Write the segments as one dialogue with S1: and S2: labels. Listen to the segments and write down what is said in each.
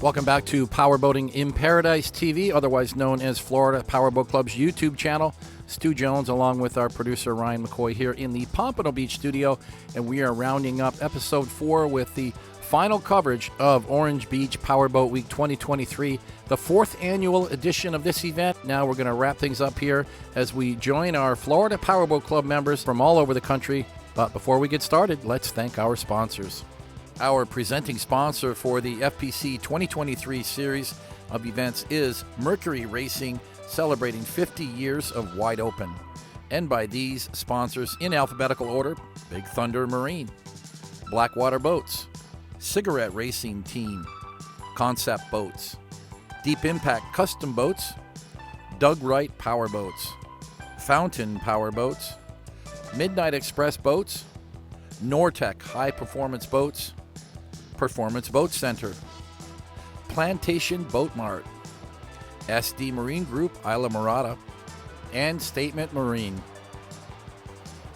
S1: Welcome back to Powerboating in Paradise TV, otherwise known as Florida Powerboat Club's YouTube channel. Stu Jones along with our producer Ryan McCoy here in the Pompano Beach studio, and we are rounding up episode 4 with the final coverage of Orange Beach Powerboat Week 2023, the 4th annual edition of this event. Now we're going to wrap things up here as we join our Florida Powerboat Club members from all over the country. But before we get started, let's thank our sponsors. Our presenting sponsor for the FPC 2023 series of events is Mercury Racing, celebrating 50 years of wide open. And by these sponsors in alphabetical order: Big Thunder Marine, Blackwater Boats, Cigarette Racing Team, Concept Boats, Deep Impact Custom Boats, WRIGHT Powerboats, Fountain Powerboats, Midnight Express Boats, Nortec High Performance Boats, Performance Boat Center, Plantation Boat Mart, SD Marine Group Isla Morada, and Statement Marine.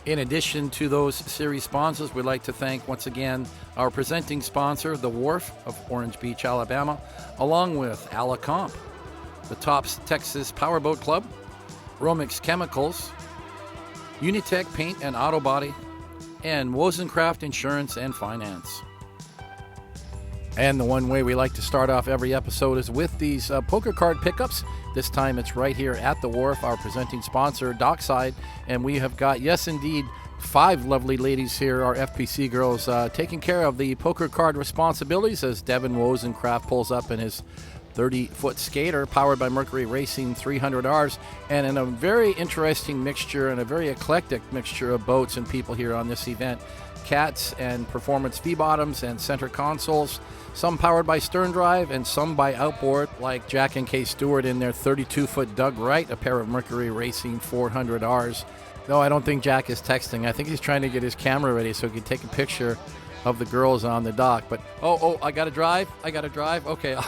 S1: In addition to those series sponsors, we'd like to thank once again our presenting sponsor, the Wharf of Orange Beach, Alabama, along with Comp, the Tops Texas Powerboat Club, Romix Chemicals, Unitech Paint and Auto Body, and WOZENCRAFT Insurance and Finance. And the one way we like to start off every episode is with these poker card pickups. This time it's right here at the Wharf, our presenting sponsor, Dockside. And we have got, yes indeed, 5 lovely ladies here, our FPC girls, taking care of the poker card responsibilities as Devin WOZENCRAFT pulls up in his 30-foot skater powered by Mercury Racing 300Rs, and in a very interesting mixture and a very eclectic mixture of boats and people here on this event. Cats and performance V-bottoms and center consoles, some powered by stern drive and some by outboard, like Jack and Kay Stewart in their 32-foot Doug Wright, a pair of Mercury Racing 400Rs. No, I don't think Jack is texting. I think he's trying to get his camera ready so he can take a picture of the girls on the dock. But I gotta drive. Okay,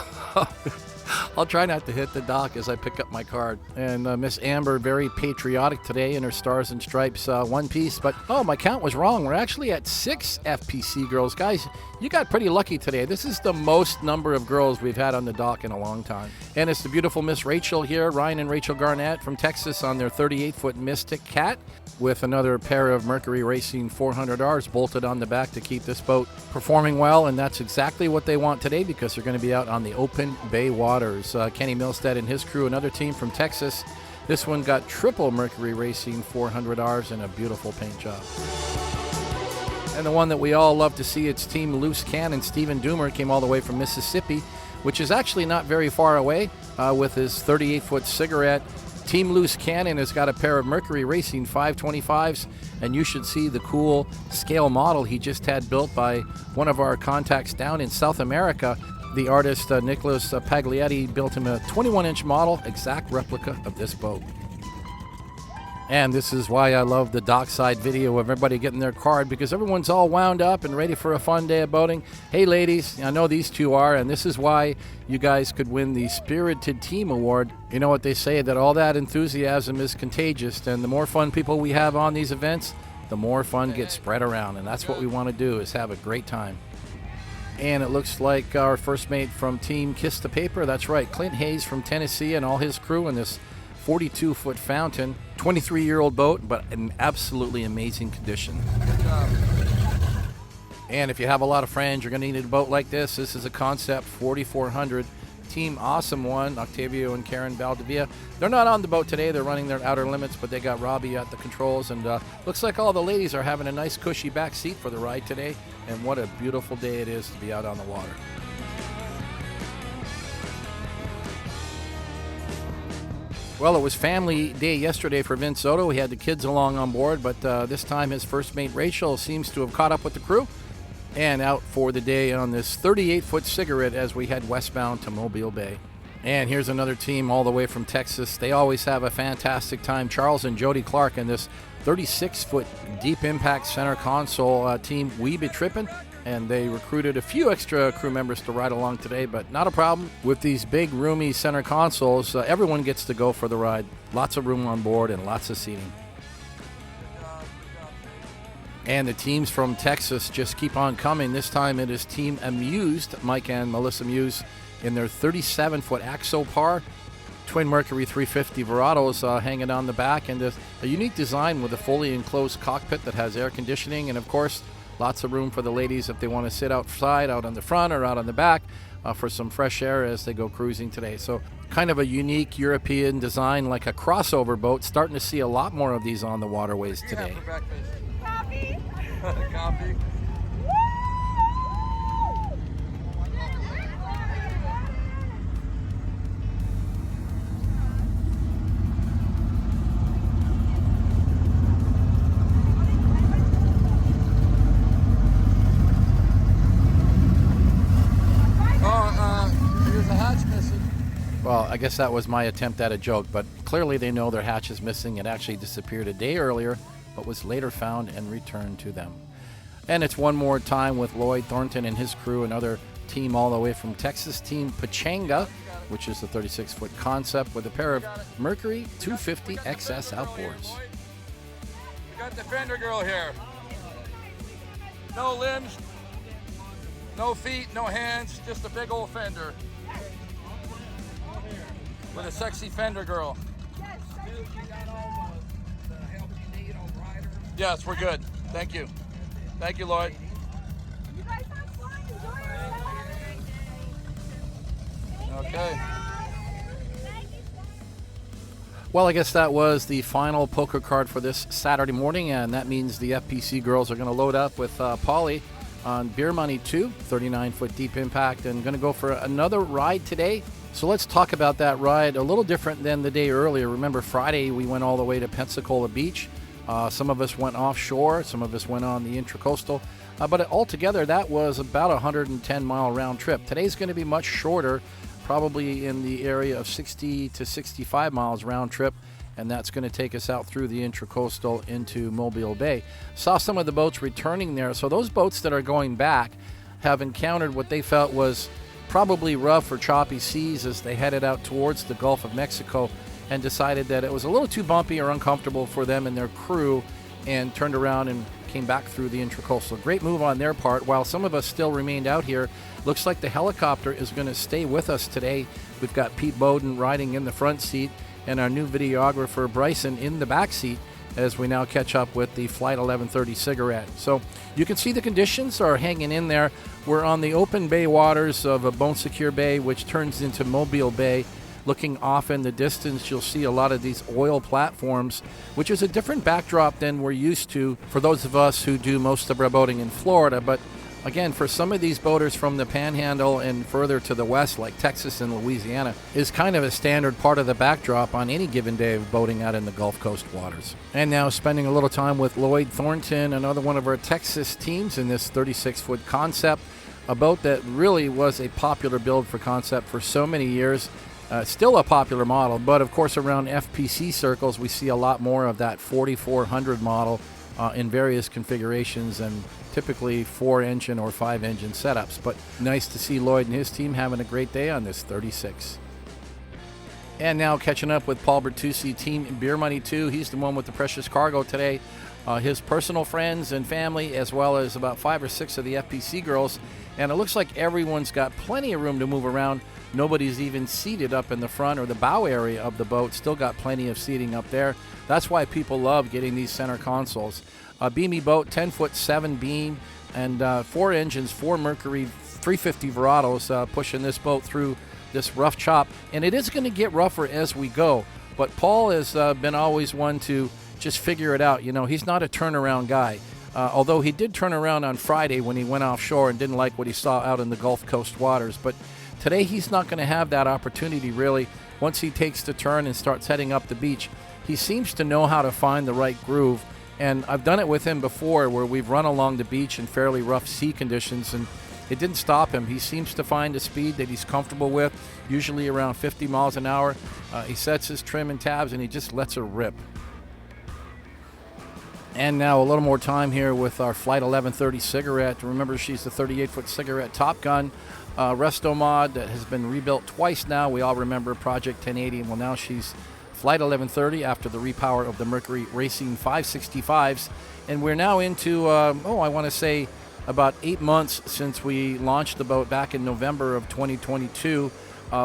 S1: I'll try not to hit the dock as I pick up my card. And Miss Amber, very patriotic today in her Stars and Stripes one piece. But my count was wrong. We're actually at 6 FPC girls. Guys, you got pretty lucky today. This is the most number of girls we've had on the dock in a long time. And it's the beautiful Miss Rachel here, Ryan and Rachel Garnett from Texas on their 38-foot Mystic Cat, with another pair of Mercury Racing 400Rs bolted on the back to keep this boat performing well, and that's exactly what they want today because they're going to be out on the open bay waters. Kenny Milstead and his crew, another team from Texas. This one got triple Mercury Racing 400Rs and a beautiful paint job. And the one that we all love to see, it's Team Loose Cannon. Stephen Doomer came all the way from Mississippi, which is actually not very far away, with his 38-foot Cigarette. Team Loose Cannon has got a pair of Mercury Racing 525s, and you should see the cool scale model he just had built by one of our contacts down in South America. The artist Nicholas Paglietti built him a 21-inch model, exact replica of this boat. And this is why I love the dockside video of everybody getting their card, because everyone's all wound up and ready for a fun day of boating. Hey ladies, I know these two are, and this is why you guys could win the Spirited Team Award. You know what they say, that all that enthusiasm is contagious, and the more fun people we have on these events, the more fun gets spread around, and that's what we want to do, is have a great time. And it looks like our first mate from Team Kiss the Paper, that's right, Clint Hayes from Tennessee and all his crew in this 42-foot Fountain, 23-year-old boat, but in absolutely amazing condition. Good job. And if you have a lot of friends, you're going to need a boat like this. This is a Concept 4400. Team Awesome One, Octavio and Karen Valdivia. They're not on the boat today. They're running their outer limits, but they got Robbie at the controls. And looks like all the ladies are having a nice cushy back seat for the ride today. And what a beautiful day it is to be out on the water. Well, it was family day yesterday for Vince Soto. He had the kids along on board, but this time his first mate Rachel seems to have caught up with the crew and out for the day on this 38-foot Cigarette as we head westbound to Mobile Bay. And here's another team all the way from Texas. They always have a fantastic time. Charles and Jody Clark in this 36-foot Deep Impact center console team We Be Trippin'. And they recruited a few extra crew members to ride along today, but not a problem. With these big, roomy center consoles, everyone gets to go for the ride. Lots of room on board and lots of seating. And the teams from Texas just keep on coming. This time it is Team A-MUSE-D, Mike and Melissa Muse in their 37-foot AXOPAR twin Mercury 350 Verados hanging on the back, and a unique design with a fully enclosed cockpit that has air conditioning, and of course lots of room for the ladies if they want to sit outside, out on the front or out on the back for some fresh air as they go cruising today. So kind of a unique European design, like a crossover boat. Starting to see a lot more of these on the waterways today.
S2: Coffee.
S3: Coffee. There's a hatch missing.
S1: Well, I guess that was my attempt at a joke, but clearly they know their hatch is missing. It actually disappeared a day earlier, but was later found and returned to them. And it's one more time with Lloyd Thornton and his crew, another team all the way from Texas, Team PACHANGA, which is the 36-foot concept with a pair of Mercury 250 XS outboards.
S3: We got the fender girl here. No limbs, no feet, no hands, just a big old fender. With a sexy fender girl. Yes, we're good. Thank you. Thank you, Lloyd.
S2: You guys have fun. Enjoy your
S3: Okay.
S1: Well, I guess that was the final poker card for this Saturday morning, and that means the FPC girls are going to load up with Polly on Beer Money 2, 39-foot deep impact, and going to go for another ride today. So let's talk about that ride. A little different than the day earlier. Remember, Friday we went all the way to Pensacola Beach. Some of us went offshore, some of us went on the intracoastal, but altogether that was about a 110-mile round trip. Today's going to be much shorter, probably in the area of 60 to 65 miles round trip, and that's going to take us out through the intracoastal into Mobile Bay. Saw some of the boats returning there, so those boats that are going back have encountered what they felt was probably rough or choppy seas as they headed out towards the Gulf of Mexico, and decided that it was a little too bumpy or uncomfortable for them and their crew, and turned around and came back through the intracoastal. Great move on their part. While some of us still remained out here, looks like the helicopter is going to stay with us today. We've got Pete Bowden riding in the front seat and our new videographer Bryson in the back seat as we now catch up with the Flight 1130 Cigarette. So you can see the conditions are hanging in there. We're on the open bay waters of a Bone Secure Bay, which turns into Mobile Bay. Looking off in the distance, you'll see a lot of these oil platforms, which is a different backdrop than we're used to for those of us who do most of our boating in Florida. But again, for some of these boaters from the Panhandle and further to the west, like Texas and Louisiana, is kind of a standard part of the backdrop on any given day of boating out in the Gulf Coast waters. And now spending a little time with Lloyd Thornton, another one of our Texas teams in this 36-foot concept, a boat that really was a popular build for concept for so many years. Still a popular model, but of course around FPC circles we see a lot more of that 4400 model in various configurations and typically 4-engine or 5-engine setups. But nice to see Lloyd and his team having a great day on this 36. And now catching up with Paul Bertucci, Team Beer Money 2. He's the one with the precious cargo today. His personal friends and family, as well as about 5 or 6 of the FPC girls. And it looks like everyone's got plenty of room to move around. Nobody's even seated up in the front or the bow area of the boat. Still got plenty of seating up there. That's why people love getting these center consoles. A beamy boat, 10-foot 7 beam, and 4 engines, 4 Mercury 350 Verados pushing this boat through this rough chop. And it is going to get rougher as we go. But Paul has been always one to just figure it out. You know, he's not a turnaround guy. Although he did turn around on Friday when he went offshore and didn't like what he saw out in the Gulf Coast waters. But today he's not going to have that opportunity really. Once he takes the turn and starts heading up the beach, he seems to know how to find the right groove. And I've done it with him before where we've run along the beach in fairly rough sea conditions, and it didn't stop him. He seems to find a speed that he's comfortable with, usually around 50 miles an hour. He sets his trim and tabs and he just lets her rip. And now a little more time here with our Flight 1130 Cigarette. Remember, she's the 38-foot Cigarette Top Gun resto mod that has been rebuilt twice now. We all remember Project 1080. Well, now she's Flight 1130 after the repower of the Mercury Racing 565s. And we're now into, I want to say about 8 months since we launched the boat back in November of 2022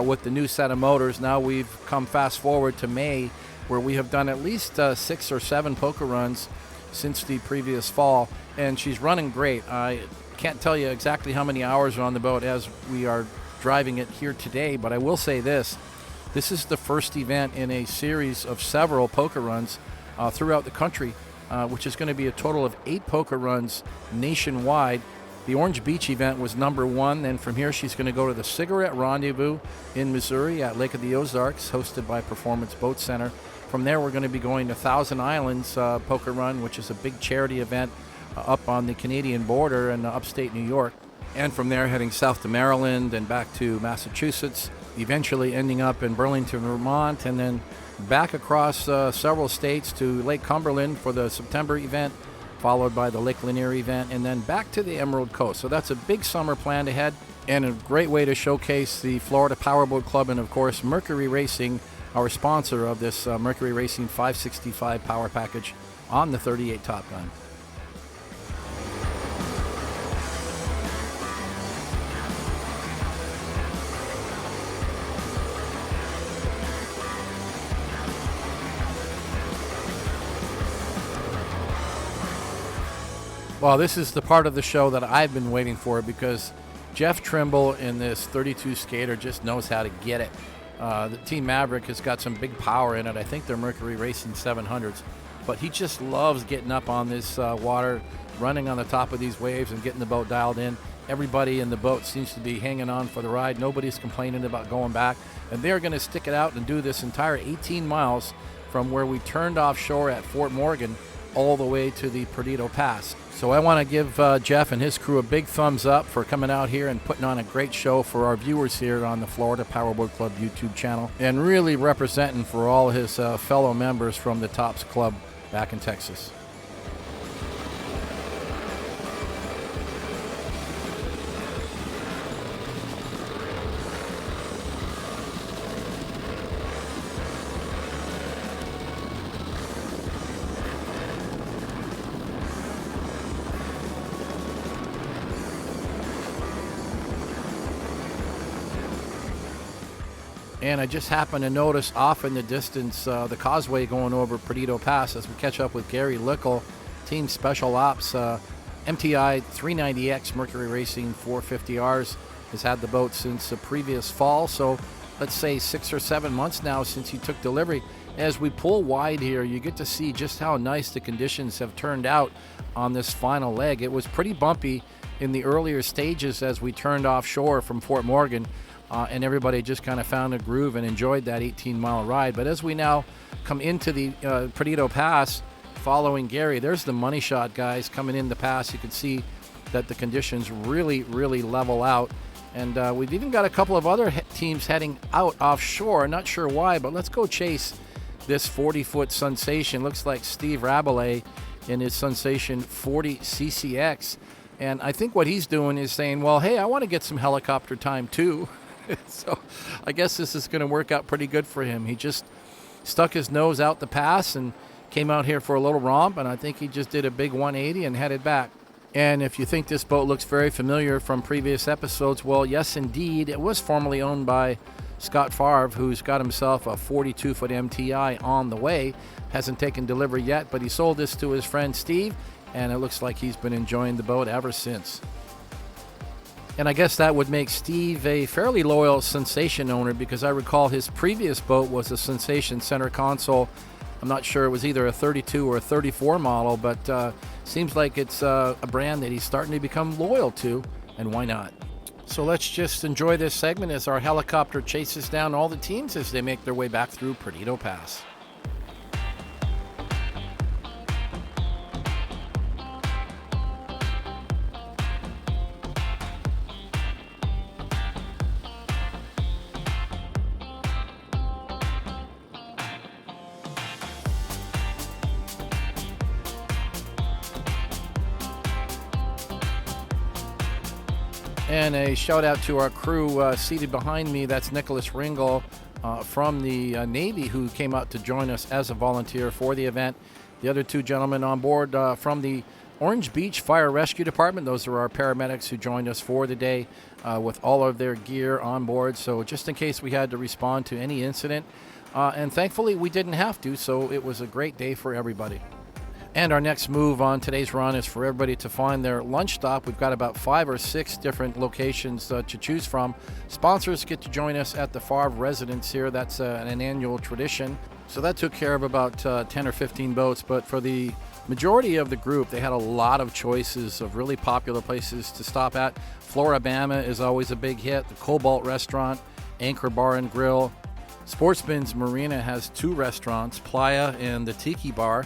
S1: with the new set of motors. Now we've come fast forward to May, where we have done at least 6 or 7 poker runs since the previous fall, and she's running great. I can't tell you exactly how many hours are on the boat as we are driving it here today, but I will say this. This is the first event in a series of several poker runs throughout the country, which is going to be a total of 8 poker runs nationwide. The Orange Beach event was number 1, and from here she's going to go to the Cigarette Rendezvous in Missouri at Lake of the Ozarks, hosted by Performance Boat Center. From there, we're going to be going to Thousand Islands Poker Run, which is a big charity event up on the Canadian border in upstate New York. And from there, heading south to Maryland and back to Massachusetts, eventually ending up in Burlington, Vermont, and then back across several states to Lake Cumberland for the September event, followed by the Lake Lanier event, and then back to the Emerald Coast. So that's a big summer planned ahead, and a great way to showcase the Florida Powerboat Club and, of course, Mercury Racing, our sponsor of this Mercury Racing 565 power package on the 38 Top Gun. Well, this is the part of the show that I've been waiting for, because Jeff Trimble in this 32 skater just knows how to get it. The Team MAVRIK has got some big power in it. I think they're Mercury Racing 700s. But he just loves getting up on this water, running on the top of these waves and getting the boat dialed in. Everybody in the boat seems to be hanging on for the ride. Nobody's complaining about going back. And they're going to stick it out and do this entire 18 miles from where we turned offshore at Fort Morgan all the way to the Perdido Pass. So I want to give Jeff and his crew a big thumbs up for coming out here and putting on a great show for our viewers here on the Florida Powerboat Club YouTube channel, and really representing for all his fellow members from the Tops Club back in Texas. And I just happened to notice off in the distance the causeway going over Perdido Pass as we catch up with Gary Lickle, Team Special Ops, MTI 390X Mercury Racing 450Rs, has had the boat since the previous fall. So let's say 6 or 7 months now since he took delivery. As we pull wide here, you get to see just how nice the conditions have turned out on this final leg. It was pretty bumpy in the earlier stages as we turned offshore from Fort Morgan. And everybody just kind of found a groove and enjoyed that 18-mile ride. But as we now come into the Perdido Pass, following Gary, there's the money shot guys coming in the pass. You can see that the conditions really, really level out. And we've even got a couple of other teams heading out offshore. Not sure why, but let's go chase this 40-foot Sensation. Looks like Steve Rabelais in his Sensation 40 CCX. And I think what he's doing is saying, well, hey, I want to get some helicopter time too. So I guess this is going to work out pretty good for him. He just stuck his nose out the pass and came out here for a little romp, and I think he just did a big 180 and headed back. And if you think this boat looks very familiar from previous episodes, well, yes, indeed. It was formerly owned by Scott Favre, who's got himself a 42-foot MTI on the way. Hasn't taken delivery yet, but he sold this to his friend Steve, and it looks like he's been enjoying the boat ever since. And I guess that would make Steve a fairly loyal Sensation owner, because I recall his previous boat was a Sensation center console. I'm not sure, it was either a 32 or a 34 model, but seems like it's a brand that he's starting to become loyal to, and why not? So let's just enjoy this segment as our helicopter chases down all the teams as they make their way back through Perdido Pass. And a shout out to our crew seated behind me. That's Nicholas Ringel from the Navy, who came out to join us as a volunteer for the event. The other two gentlemen on board from the Orange Beach Fire Rescue Department, those are our paramedics who joined us for the day with all of their gear on board. So just in case we had to respond to any incident, and thankfully we didn't have to, so it was a great day for everybody. And our next move on today's run is for everybody to find their lunch stop. We've got about 5 or 6 different locations to choose from. Sponsors get to join us at the Favre residence here. That's an annual tradition. So that took care of about 10 or 15 boats, but for the majority of the group, they had a lot of choices of really popular places to stop at. Floribama is always a big hit. The Cobalt Restaurant, Anchor Bar and Grill. Sportsman's Marina has 2 restaurants, Playa and the Tiki Bar.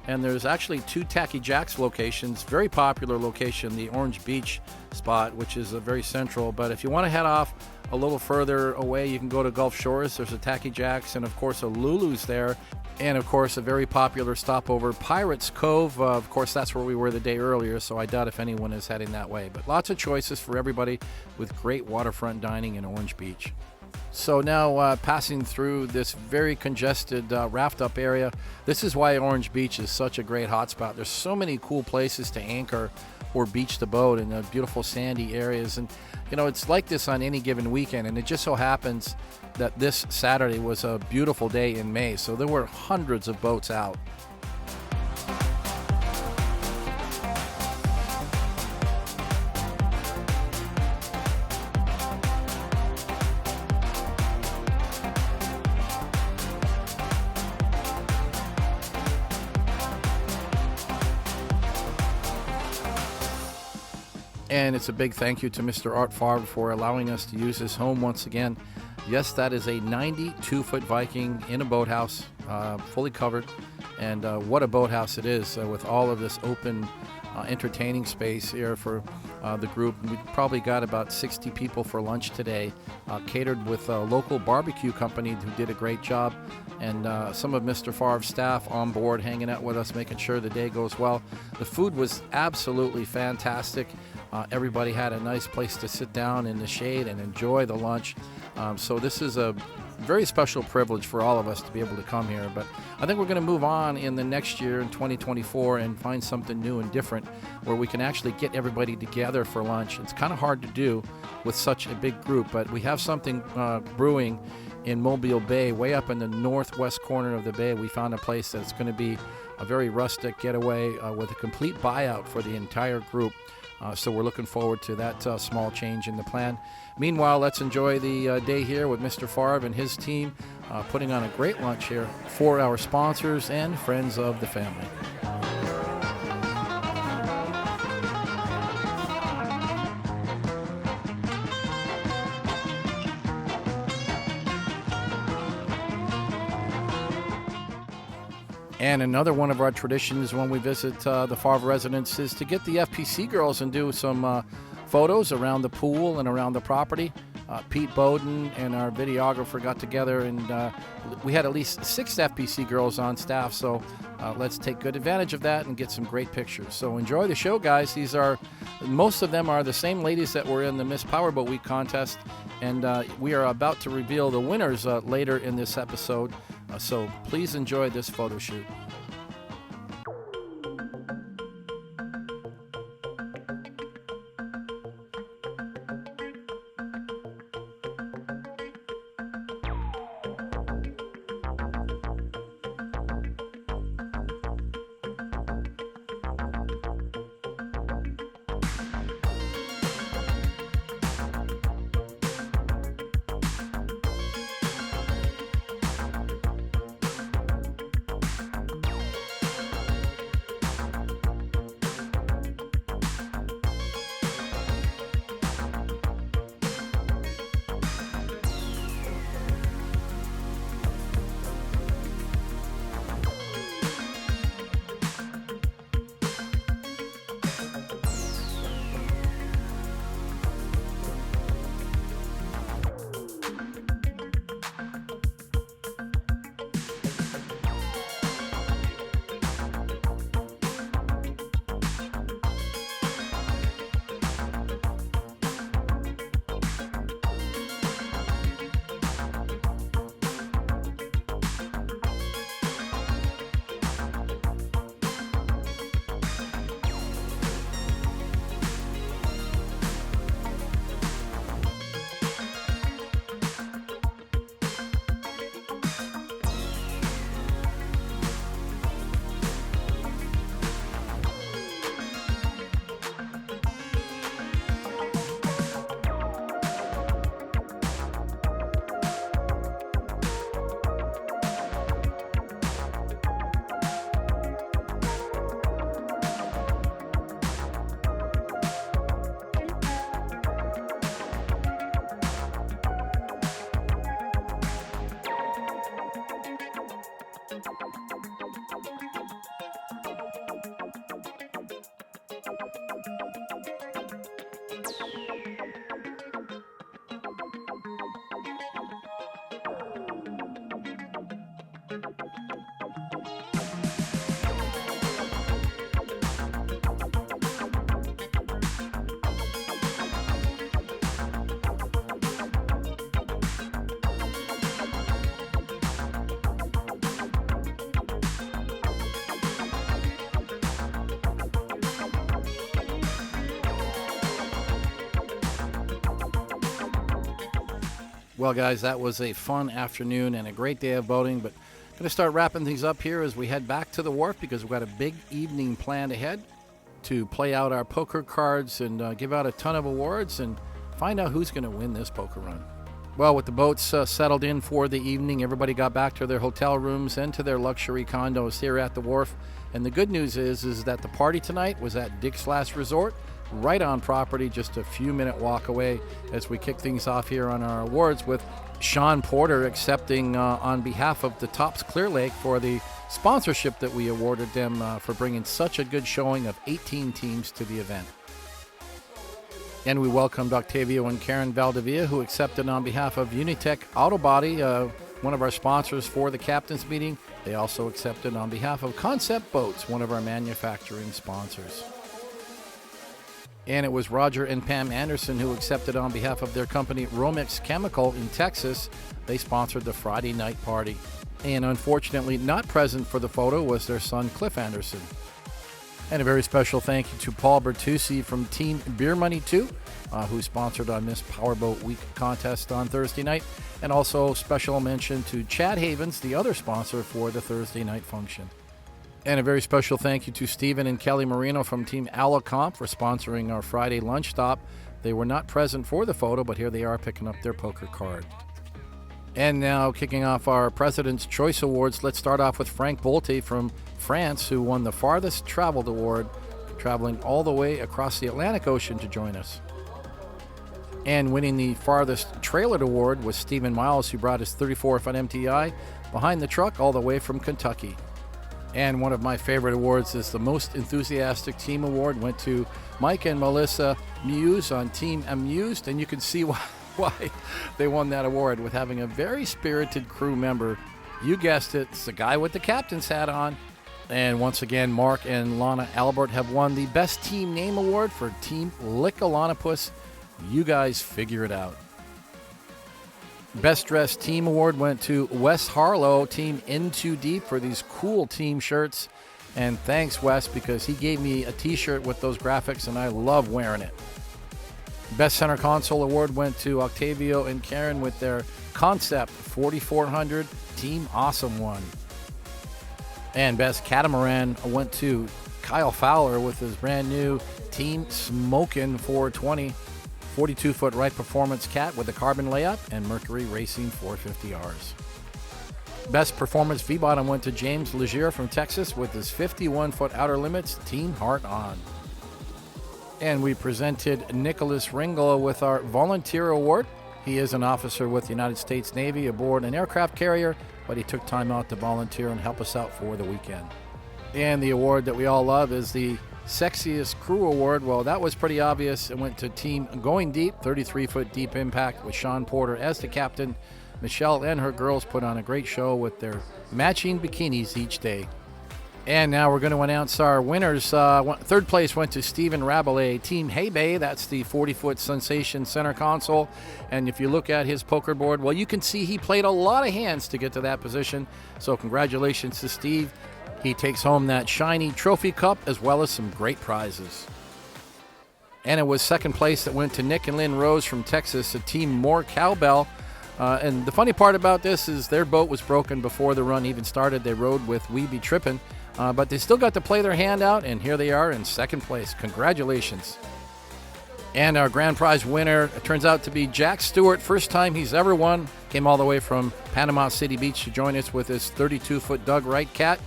S1: And there's actually 2 Tacky Jacks locations, very popular location, the Orange Beach spot, which is very central. But if you want to head off a little further away, you can go to Gulf Shores. There's a Tacky Jacks and, of course, a Lulu's there. And, of course, a very popular stopover, Pirates Cove. Of course, that's where we were the day earlier, so I doubt if anyone is heading that way. But lots of choices for everybody with great waterfront dining in Orange Beach. So now passing through this very congested raft-up area. This is why Orange Beach is such a great hotspot. There's so many cool places to anchor or beach the boat in the beautiful sandy areas. And, you know, it's like this on any given weekend. And it just so happens that this Saturday was a beautiful day in May. So there were hundreds of boats out. And it's a big thank you to Mr. Art Favre for allowing us to use his home once again. Yes, that is a 92-foot Viking in a boathouse, fully covered. And what a boathouse it is with all of this open entertaining space here for the group. We probably got about 60 people for lunch today, catered with a local barbecue company who did a great job. And some of Mr. Favre's staff on board hanging out with us, making sure the day goes well. The food was absolutely fantastic. Everybody had a nice place to sit down in the shade and enjoy the lunch. So this is a very special privilege for all of us to be able to come here. But I think we're going to move on in the next year, in 2024, and find something new and different where we can actually get everybody together for lunch. It's kind of hard to do with such a big group, but we have something brewing in Mobile Bay, way up in the northwest corner of the bay. We found a place that's going to be a very rustic getaway with a complete buyout for the entire group. So we're looking forward to that small change in the plan. Meanwhile, let's enjoy the day here with Mr. Favre and his team putting on a great lunch here for our sponsors and friends of the family. And another one of our traditions when we visit the Favre residence is to get the FPC girls and do some photos around the pool and around the property. Pete Bowden and our videographer got together, and we had at least 6 FPC girls on staff, so let's take good advantage of that and get some great pictures. So enjoy the show, guys. Most of them are the same ladies that were in the Miss Powerboat Week contest, and we are about to reveal the winners later in this episode. So please enjoy this photo shoot. Well, guys, that was a fun afternoon and a great day of boating, but going to start wrapping things up here as we head back to the wharf because we've got a big evening planned ahead to play out our poker cards and give out a ton of awards and find out who's going to win this poker run. Well, with the boats settled in for the evening, everybody got back to their hotel rooms and to their luxury condos here at the wharf. And the good news is that the party tonight was at Dick's Last Resort, right on property, just a few minute walk away as we kick things off here on our awards with Sean Porter accepting on behalf of the Tops Clear Lake for the sponsorship that we awarded them for bringing such a good showing of 18 teams to the event. And we welcomed Octavio and Karen Valdivia, who accepted on behalf of Unitech Auto Body, one of our sponsors for the captain's meeting. They also accepted on behalf of Concept Boats, one of our manufacturing sponsors. And it was Roger and Pam Anderson who accepted on behalf of their company Romix Chemical in Texas. They sponsored the Friday night party. And unfortunately not present for the photo was their son Cliff Anderson. And a very special thank you to Paul Bertucci from Team Beer Money 2, who sponsored our Miss Powerboat Week contest on Thursday night. And also special mention to Chad Havens, the other sponsor for the Thursday night function. And a very special thank you to Stephen and Kelly Marino from Team Alacomp for sponsoring our Friday lunch stop. They were not present for the photo, but here they are picking up their poker card. And now kicking off our President's Choice Awards, let's start off with Frank Bolte from France, who won the Farthest Traveled Award, traveling all the way across the Atlantic Ocean to join us. And winning the Farthest Trailered Award was Stephen Miles, who brought his 34th on MTI behind the truck all the way from Kentucky. And one of my favorite awards is the Most Enthusiastic Team Award, went to Mike and Melissa Muse on Team A-MUSE-D, and you can see why they won that award with having a very spirited crew member. You guessed it, it's the guy with the captain's hat on. And once again, Mark and Lana Albert have won the Best Team Name Award for Team Lickalonopus. You guys figure it out. Best Dressed Team Award went to Wes Harlow, Team In Too Deep, for these cool team shirts. And thanks, Wes, because he gave me a t-shirt with those graphics, and I love wearing it. Best Center Console Award went to Octavio and Karen with their Concept 4400 Team Awesome One. And Best Catamaran went to Kyle Fowler with his brand new Team Smokin' 420 42-foot right performance cat with a carbon layup and Mercury Racing 450Rs. Best Performance V-Bottom went to James Legier from Texas with his 51-foot Outer Limits Team Heart On. And we presented Nicholas Ringel with our Volunteer Award. He is an officer with the United States Navy aboard an aircraft carrier, but he took time out to volunteer and help us out for the weekend. And the award that we all love is the Sexiest Crew Award. Well, that was pretty obvious. It went to Team Going Deep, 33-foot Deep Impact with Sean Porter as the captain. Michelle and her girls put on a great show with their matching bikinis each day. And now we're going to announce our winners. Third place went to Stephen Rabelais, Team Hey Bay. That's the 40-foot Sensation Center Console. And if you look at his poker board, well, you can see he played a lot of hands to get to that position. So congratulations to Steve. He takes home that shiny trophy cup as well as some great prizes. And it was second place that went to Nick and Lynn Rose from Texas, a Team More Cowbell. And the funny part about this is their boat was broken before the run even started. They rode with We Be Trippin', but they still got to play their hand out, and here they are in second place. Congratulations. And our grand prize winner turns out to be Jack Stewart. First time he's ever won. Came all the way from Panama City Beach to join us with his 32-foot Doug Wright cat.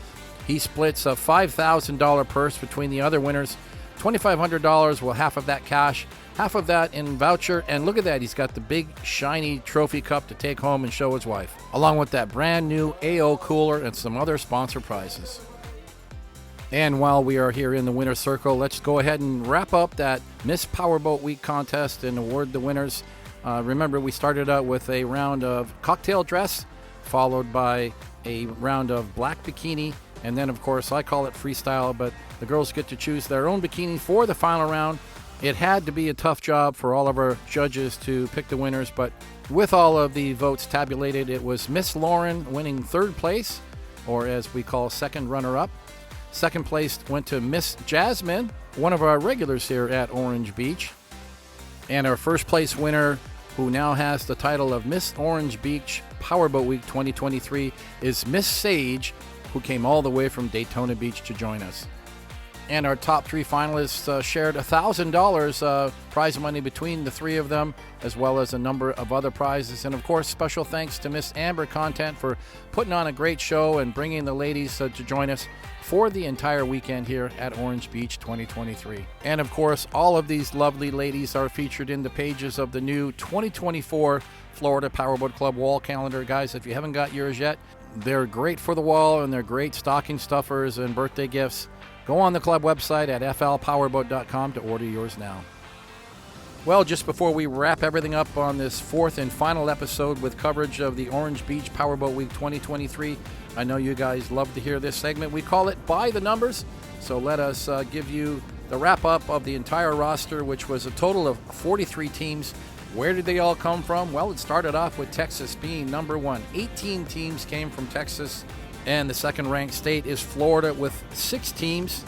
S1: He splits a $5,000 purse between the other winners. $2,500, well, half of that cash, half of that in voucher. And look at that, he's got the big shiny trophy cup to take home and show his wife, along with that brand new AO cooler and some other sponsor prizes. And while we are here in the winner's circle, let's go ahead and wrap up that Miss Powerboat Week contest and award the winners. Remember, we started out with a round of cocktail dress, followed by a round of black bikini, and then, of course, I call it freestyle, but the girls get to choose their own bikini for the final round. It had to be a tough job for all of our judges to pick the winners, but with all of the votes tabulated, it was Miss Lauren winning third place, or as we call second runner-up. Second place went to Miss Jasmine, one of our regulars here at Orange Beach. And our first place winner, who now has the title of Miss Orange Beach Powerboat Week 2023, is Miss Sage, who came all the way from Daytona Beach to join us. And our top 3 finalists shared $1,000 prize money between the 3 of them, as well as a number of other prizes. And of course, special thanks to Miss Amber Content for putting on a great show and bringing the ladies to join us for the entire weekend here at Orange Beach 2023. And of course, all of these lovely ladies are featured in the pages of the new 2024 Florida Powerboat Club wall calendar. Guys, if you haven't got yours yet, they're great for the wall and they're great stocking stuffers and birthday gifts. Go on the club website at flpowerboat.com to order yours now. Well, just before we wrap everything up on this 4th and final episode with coverage of the Orange Beach Powerboat Week 2023, I know you guys love to hear this segment. We call it By the Numbers. So let us give you the wrap-up of the entire roster, which was a total of 43 teams. Where did they all come from? Well, it started off with Texas being number 1. 18 teams came from Texas. And the second-ranked state is Florida with 6 teams.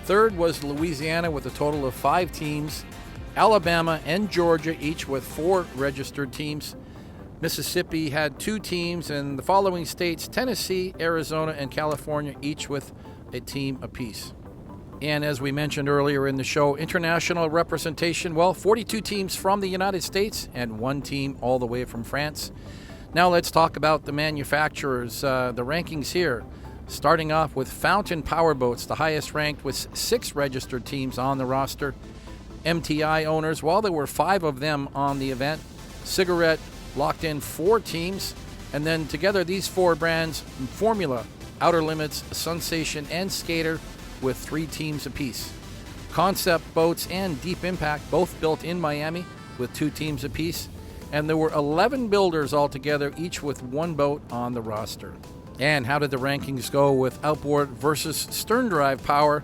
S1: Third was Louisiana with a total of 5 teams. Alabama and Georgia each with 4 registered teams. Mississippi had 2 teams, and the following states, Tennessee, Arizona, and California, each with a team apiece. And as we mentioned earlier in the show, international representation, well, 42 teams from the United States and 1 team all the way from France. Now let's talk about the manufacturers, the rankings here. Starting off with Fountain Powerboats, the highest ranked with 6 registered teams on the roster. MTI owners, well, there were 5 of them on the event. Cigarette locked in 4 teams. And then together these 4 brands, Formula, Outer Limits, Sensation, and Skater with 3 teams apiece. Concept Boats and Deep Impact both built in Miami with 2 teams apiece. And there were 11 builders altogether, each with 1 boat on the roster. And how did the rankings go with outboard versus stern drive power?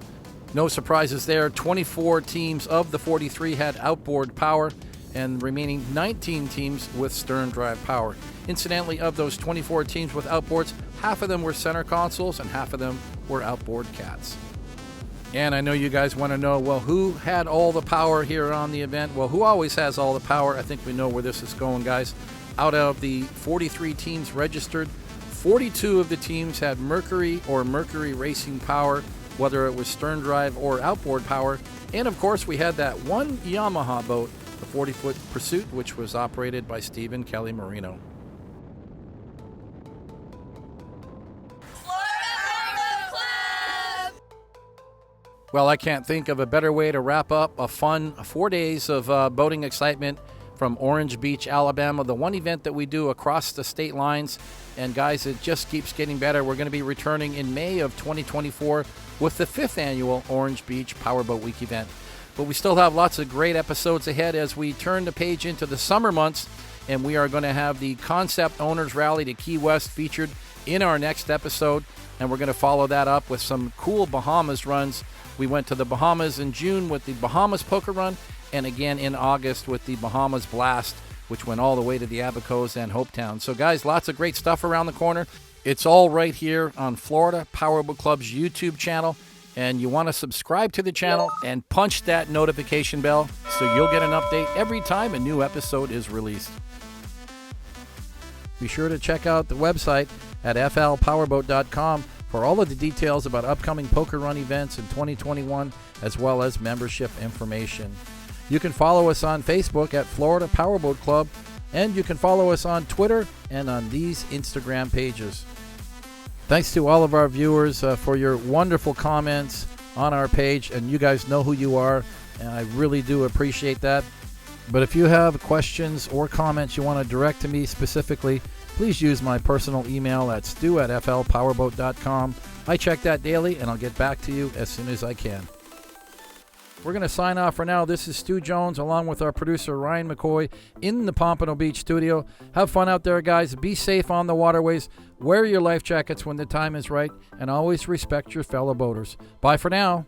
S1: No surprises there. 24 teams of the 43 had outboard power, and the remaining 19 teams with stern drive power. Incidentally, of those 24 teams with outboards, half of them were center consoles and half of them were outboard cats. And I know you guys want to know, well, who had all the power here on the event? Well, who always has all the power? I think we know where this is going, guys. Out of the 43 teams registered, 42 of the teams had Mercury or Mercury Racing power, whether it was stern drive or outboard power. And of course, we had that one Yamaha boat, the 40-foot Pursuit, which was operated by Stephen Kelly Marino. Well, I can't think of a better way to wrap up a fun 4 days of boating excitement from Orange Beach, Alabama, the one event that we do across the state lines. And guys, it just keeps getting better. We're going to be returning in May of 2024 with the 5th annual Orange Beach Powerboat Week event. But we still have lots of great episodes ahead as we turn the page into the summer months, and we are going to have the Concept Owners Rally to Key West featured in our next episode, and we're going to follow that up with some cool Bahamas runs. We went to the Bahamas in June with the Bahamas Poker Run, and again in August with the Bahamas Blast, which went all the way to the Abacos and Hopetown. So guys, lots of great stuff around the corner. It's all right here on Florida Powerboat Club's YouTube channel, and you want to subscribe to the channel and punch that notification bell so you'll get an update every time a new episode is released. Be sure to check out the website at flpowerboat.com for all of the details about upcoming poker run events in 2021, as well as membership information. You can follow us on Facebook at Florida Powerboat Club, and you can follow us on Twitter and on these Instagram pages. Thanks to all of our viewers for your wonderful comments on our page, and you guys know who you are, and I really do appreciate that. But if you have questions or comments you want to direct to me specifically, please use my personal email at stu@flpowerboat.com. I check that daily, and I'll get back to you as soon as I can. We're going to sign off for now. This is Stu Jones along with our producer Ryan McCoy in the Pompano Beach studio. Have fun out there, guys. Be safe on the waterways. Wear your life jackets when the time is right, and always respect your fellow boaters. Bye for now.